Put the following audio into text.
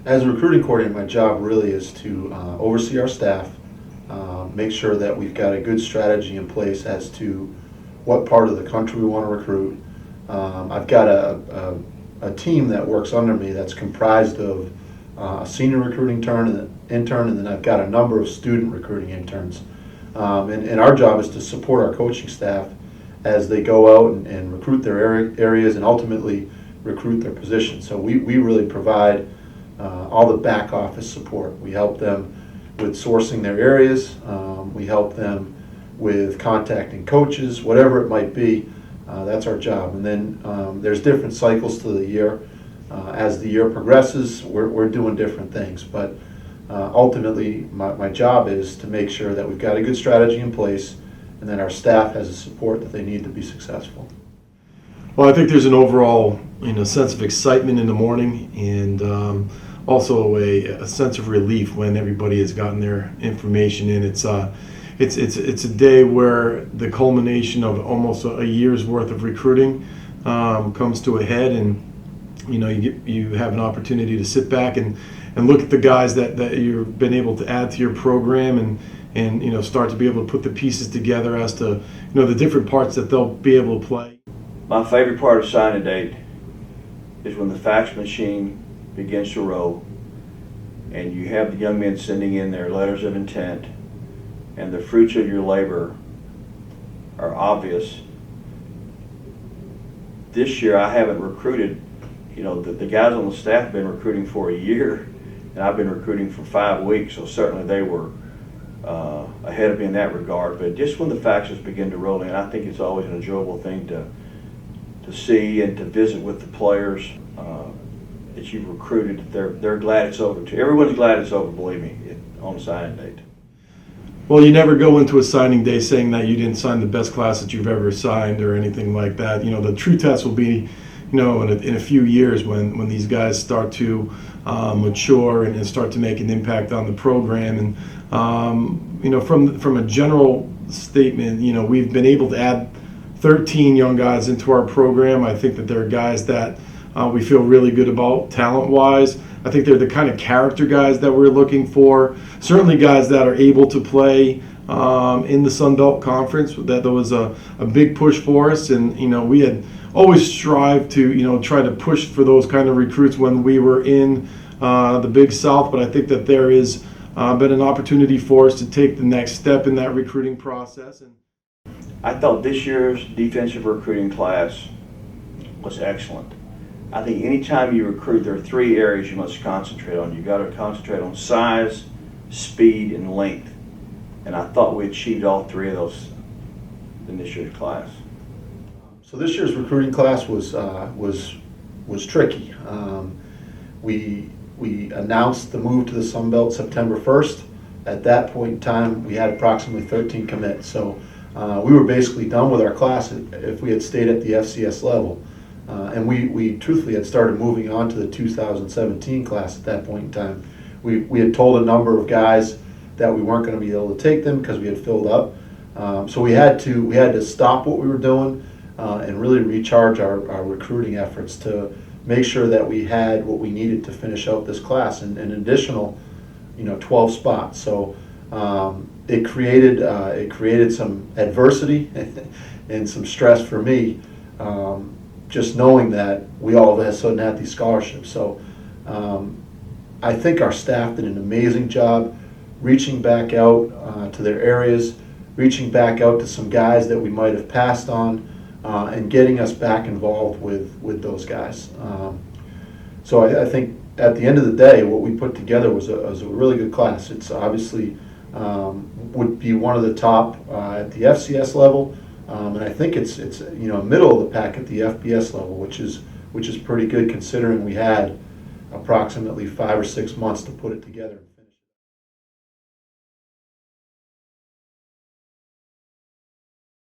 As a recruiting coordinator, my job really is to oversee our staff, make sure that we've got a good strategy in place as to what part of the country we want to recruit. I've got a team that works under me that's comprised of a senior recruiting intern, and then I've got a number of student recruiting interns. And our job is to support our coaching staff as they go out and recruit their areas and ultimately recruit their positions. So we really provide all the back office support. We help them with sourcing their areas. We help them with contacting coaches, whatever it might be. That's our job. And then there's different cycles to the year. As the year progresses, we're doing different things. But ultimately, my job is to make sure that we've got a good strategy in place and that our staff has the support that they need to be successful. Well, I think there's an overall sense of excitement in the morning, and also a sense of relief when everybody has gotten their information in. It's a day where the culmination of almost a year's worth of recruiting comes to a head, and you have an opportunity to sit back and look at the guys that you've been able to add to your program, and start to be able to put the pieces together as to the different parts that they'll be able to play. My favorite part of signing date is when the fax machine begins to roll and you have the young men sending in their letters of intent and the fruits of your labor are obvious. This year I haven't recruited, the guys on the staff have been recruiting for a year, and I've been recruiting for 5 weeks, so certainly they were ahead of me in that regard. But just when the faxes begin to roll in, I think it's always an enjoyable thing to see and to visit with the players that you've recruited. They're glad it's over too. Everyone's glad it's over, believe me, on signing date. Well, you never go into a signing day saying that you didn't sign the best class that you've ever signed or anything like that. The true test will be, in a few years when these guys start to mature and start to make an impact on the program. And from a general statement, we've been able to add 13 young guys into our program. I think that they're guys that we feel really good about talent-wise. I think they're the kind of character guys that we're looking for. Certainly guys that are able to play in the Sun Belt Conference. That was a big push for us, and we had always strived to try to push for those kind of recruits when we were in the Big South. But I think that there is been an opportunity for us to take the next step in that recruiting process. I thought this year's defensive recruiting class was excellent. I think anytime you recruit, there are 3 areas you must concentrate on. You've got to concentrate on size, speed, and length. And I thought we achieved all 3 of those in this year's class. So this year's recruiting class was tricky. We announced the move to the Sun Belt September 1st. At that point in time, we had approximately 13 commits. So we were basically done with our class if we had stayed at the FCS level. And we truthfully had started moving on to the 2017 class at that point in time. We had told a number of guys that we weren't going to be able to take them because we had filled up. So we had to stop what we were doing and really recharge our recruiting efforts to make sure that we had what we needed to finish out this class, and an additional 12 spots. So it created some adversity and some stress for me, just knowing that we all of a sudden had these scholarships. So I think our staff did an amazing job reaching back out to their areas, reaching back out to some guys that we might have passed on, and getting us back involved with those guys. So I think at the end of the day, what we put together was a really good class. It's obviously would be one of the top at the FCS level, and I think it's middle of the pack at the FBS level, which is pretty good considering we had approximately 5 or 6 months to put it together.